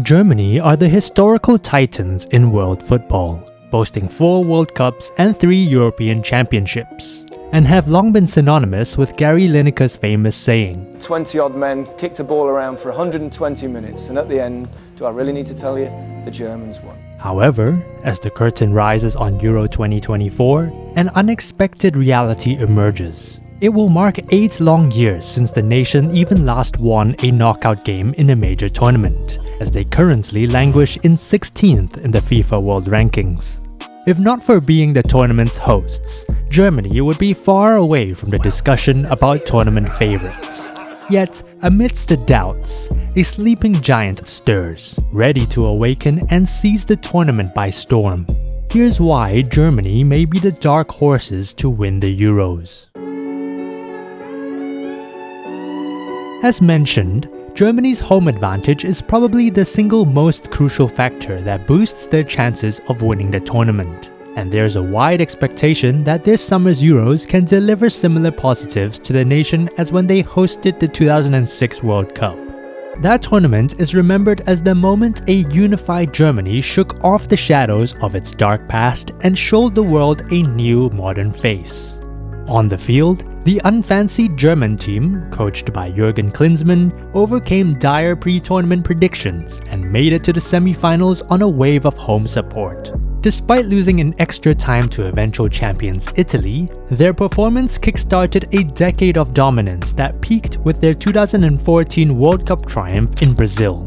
Germany are the historical titans in world football, boasting 4 World Cups and 3 European Championships, and have long been synonymous with Gary Lineker's famous saying, 20-odd men kicked a ball around for 120 minutes, and at the end, do I really need to tell you, the Germans won. However, as the curtain rises on Euro 2024, an unexpected reality emerges. It will mark 8 long years since the nation even last won a knockout game in a major tournament, as they currently languish in 16th in the FIFA World Rankings. If not for being the tournament's hosts, Germany would be far away from the discussion about tournament favorites. Yet, amidst the doubts, a sleeping giant stirs, ready to awaken and seize the tournament by storm. Here's why Germany may be the dark horses to win the Euros. As mentioned, Germany's home advantage is probably the single most crucial factor that boosts their chances of winning the tournament. And there's a wide expectation that this summer's Euros can deliver similar positives to the nation as when they hosted the 2006 World Cup. That tournament is remembered as the moment a unified Germany shook off the shadows of its dark past and showed the world a new modern face. On the field, the unfancied German team, coached by Jurgen Klinsmann, overcame dire pre-tournament predictions and made it to the semi-finals on a wave of home support. Despite losing in extra time to eventual champions Italy, their performance kickstarted a decade of dominance that peaked with their 2014 World Cup triumph in Brazil.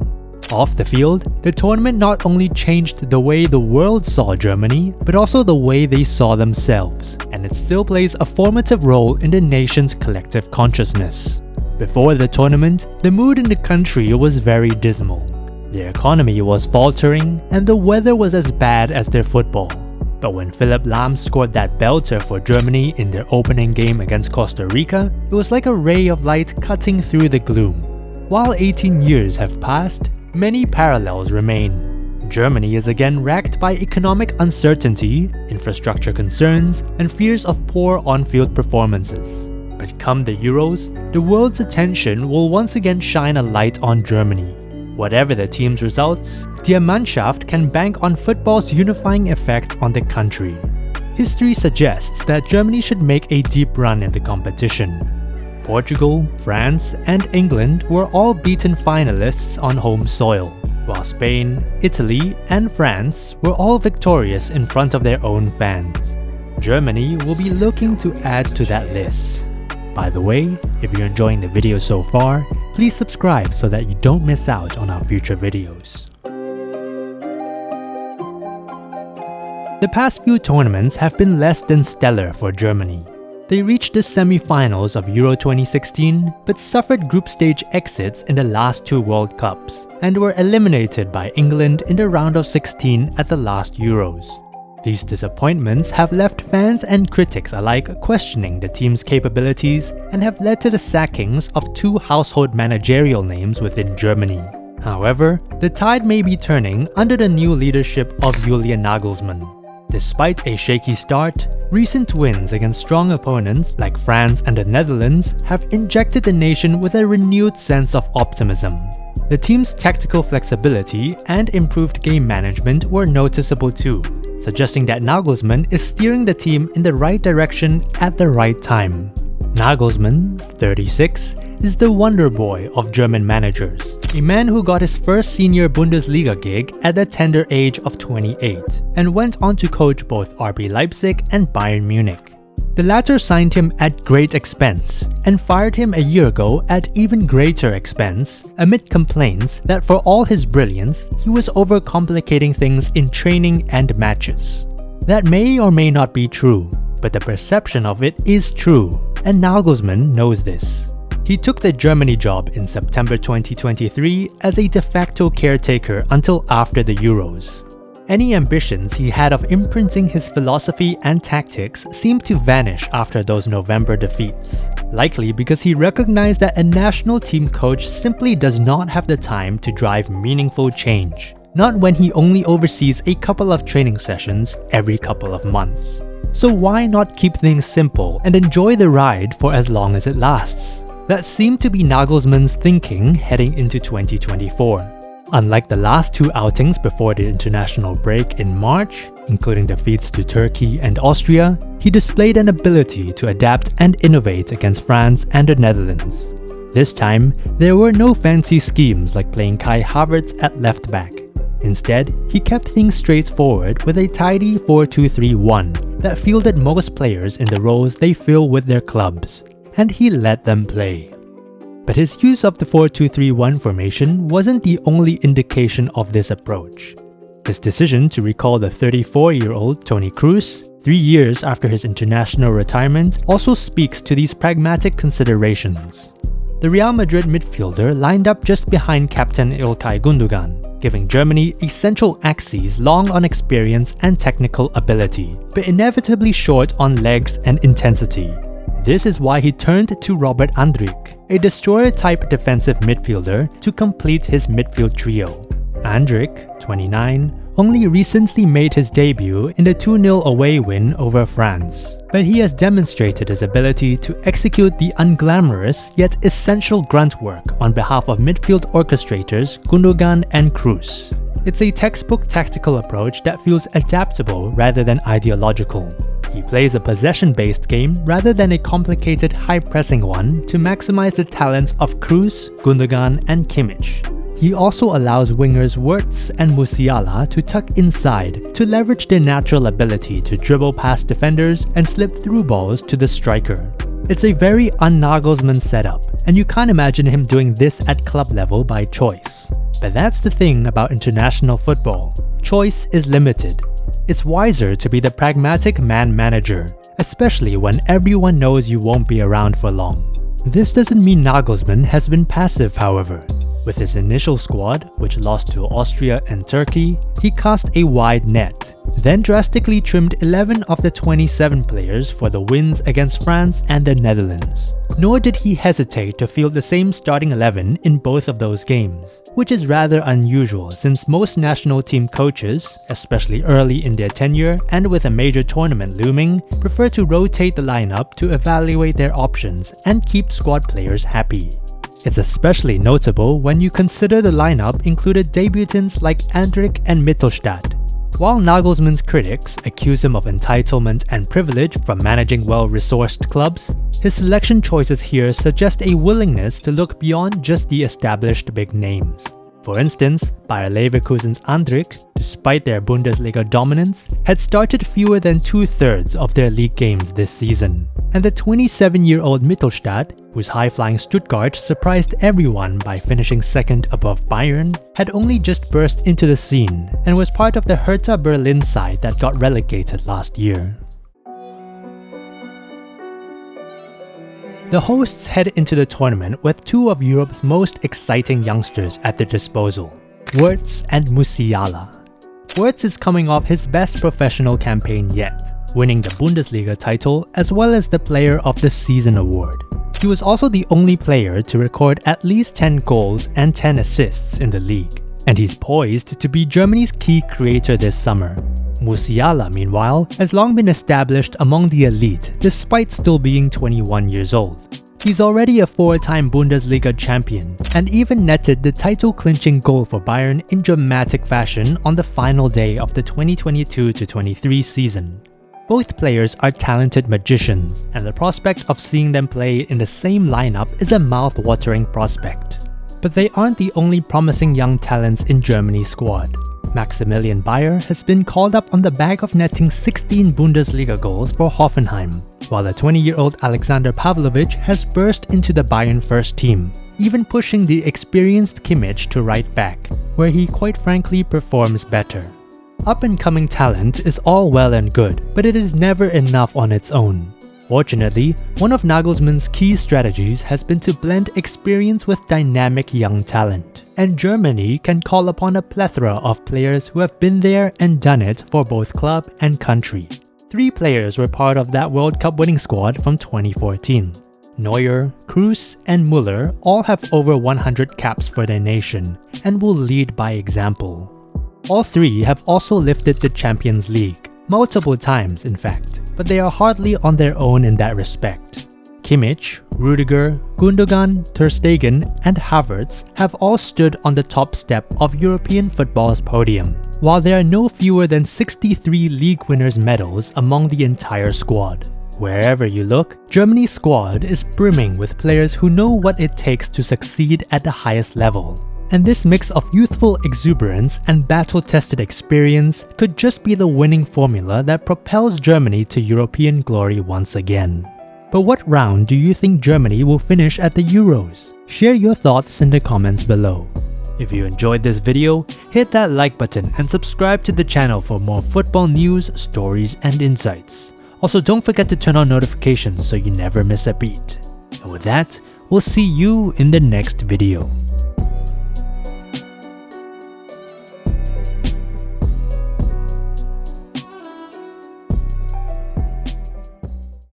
Off the field, the tournament not only changed the way the world saw Germany, but also the way they saw themselves, and it still plays a formative role in the nation's collective consciousness. Before the tournament, the mood in the country was very dismal. Their economy was faltering, and the weather was as bad as their football. But when Philipp Lahm scored that belter for Germany in their opening game against Costa Rica, it was like a ray of light cutting through the gloom. While 18 years have passed, many parallels remain. Germany is again racked by economic uncertainty, infrastructure concerns, and fears of poor on-field performances. But come the Euros, the world's attention will once again shine a light on Germany. Whatever the team's results, Die Mannschaft can bank on football's unifying effect on the country. History suggests that Germany should make a deep run in the competition. Portugal, France, and England were all beaten finalists on home soil, while Spain, Italy, and France were all victorious in front of their own fans. Germany will be looking to add to that list. By the way, if you're enjoying the video so far, please subscribe so that you don't miss out on our future videos. The past few tournaments have been less than stellar for Germany. They reached the semi-finals of Euro 2016, but suffered group stage exits in the last 2 World Cups, and were eliminated by England in the round of 16 at the last Euros. These disappointments have left fans and critics alike questioning the team's capabilities and have led to the sackings of 2 household managerial names within Germany. However, the tide may be turning under the new leadership of Julian Nagelsmann. Despite a shaky start, recent wins against strong opponents like France and the Netherlands have injected the nation with a renewed sense of optimism. The team's tactical flexibility and improved game management were noticeable too, suggesting that Nagelsmann is steering the team in the right direction at the right time. Nagelsmann, 36, is the wonder boy of German managers, a man who got his first senior Bundesliga gig at the tender age of 28 and went on to coach both RB Leipzig and Bayern Munich. The latter signed him at great expense and fired him a year ago at even greater expense amid complaints that for all his brilliance, he was overcomplicating things in training and matches. That may or may not be true, but the perception of it is true, and Nagelsmann knows this. He took the Germany job in September 2023 as a de facto caretaker until after the Euros. Any ambitions he had of imprinting his philosophy and tactics seemed to vanish after those November defeats, likely because he recognized that a national team coach simply does not have the time to drive meaningful change, not when he only oversees a couple of training sessions every couple of months. So why not keep things simple and enjoy the ride for as long as it lasts? That seemed to be Nagelsmann's thinking heading into 2024. Unlike the last two outings before the international break in March, including defeats to Turkey and Austria, he displayed an ability to adapt and innovate against France and the Netherlands. This time, there were no fancy schemes like playing Kai Havertz at left back. Instead, he kept things straightforward with a tidy 4-2-3-1 that fielded most players in the roles they fill with their clubs, and he let them play. But his use of the 4-2-3-1 formation wasn't the only indication of this approach. His decision to recall the 34-year-old Toni Kroos 3 years after his international retirement also speaks to these pragmatic considerations. The Real Madrid midfielder lined up just behind captain Ilkay Gundogan, giving Germany essential axes long on experience and technical ability, but inevitably short on legs and intensity. This is why he turned to Robert Andrich, a destroyer-type defensive midfielder, to complete his midfield trio. Andrich, 29, only recently made his debut in the 2-0 away win over France, but he has demonstrated his ability to execute the unglamorous yet essential grunt work on behalf of midfield orchestrators Gundogan and Kroos. It's a textbook tactical approach that feels adaptable rather than ideological. He plays a possession-based game rather than a complicated high-pressing one to maximize the talents of Kroos, Gundogan, and Kimmich. He also allows wingers Wirtz and Musiala to tuck inside to leverage their natural ability to dribble past defenders and slip through balls to the striker. It's a very un-Nagelsmann setup, and you can't imagine him doing this at club level by choice. But that's the thing about international football. Choice is limited. It's wiser to be the pragmatic man-manager, especially when everyone knows you won't be around for long. This doesn't mean Nagelsmann has been passive, however. With his initial squad, which lost to Austria and Turkey, he cast a wide net, then drastically trimmed 11 of the 27 players for the wins against France and the Netherlands. Nor did he hesitate to field the same starting 11 in both of those games, which is rather unusual since most national team coaches, especially early in their tenure and with a major tournament looming, prefer to rotate the lineup to evaluate their options and keep squad players happy. It's especially notable when you consider the lineup included debutants like Andrich and Mittelstadt. While Nagelsmann's critics accuse him of entitlement and privilege from managing well-resourced clubs, his selection choices here suggest a willingness to look beyond just the established big names. For instance, Bayer Leverkusen's Andrich, despite their Bundesliga dominance, had started fewer than 2/3 of their league games this season. And the 27-year-old Mittelstadt, whose high-flying Stuttgart surprised everyone by finishing second above Bayern, had only just burst into the scene and was part of the Hertha Berlin side that got relegated last year. The hosts head into the tournament with two of Europe's most exciting youngsters at their disposal, Wirtz and Musiala. Wirtz is coming off his best professional campaign yet, winning the Bundesliga title as well as the Player of the Season award. He was also the only player to record at least 10 goals and 10 assists in the league, and he's poised to be Germany's key creator this summer. Musiala, meanwhile, has long been established among the elite despite still being 21 years old. He's already a 4-time Bundesliga champion and even netted the title-clinching goal for Bayern in dramatic fashion on the final day of the 2022-23 season. Both players are talented magicians, and the prospect of seeing them play in the same lineup is a mouth-watering prospect. But they aren't the only promising young talents in Germany's squad. Maximilian Bayer has been called up on the back of netting 16 Bundesliga goals for Hoffenheim, while the 20-year-old Alexander Pavlovic has burst into the Bayern first team, even pushing the experienced Kimmich to right back, where he quite frankly performs better. Up-and-coming talent is all well and good, but it is never enough on its own. Fortunately, one of Nagelsmann's key strategies has been to blend experience with dynamic young talent, and Germany can call upon a plethora of players who have been there and done it for both club and country. 3 players were part of that World Cup winning squad from 2014. Neuer, Kroos, and Müller all have over 100 caps for their nation, and will lead by example. All 3 have also lifted the Champions League, multiple times in fact, but they are hardly on their own in that respect. Kimmich, Rudiger, Gundogan, Ter Stegen, and Havertz have all stood on the top step of European football's podium, while there are no fewer than 63 league winners' medals among the entire squad. Wherever you look, Germany's squad is brimming with players who know what it takes to succeed at the highest level. And this mix of youthful exuberance and battle-tested experience could just be the winning formula that propels Germany to European glory once again. But what round do you think Germany will finish at the Euros? Share your thoughts in the comments below. If you enjoyed this video, hit that like button and subscribe to the channel for more football news, stories, and insights. Also, don't forget to turn on notifications so you never miss a beat. And with that, we'll see you in the next video.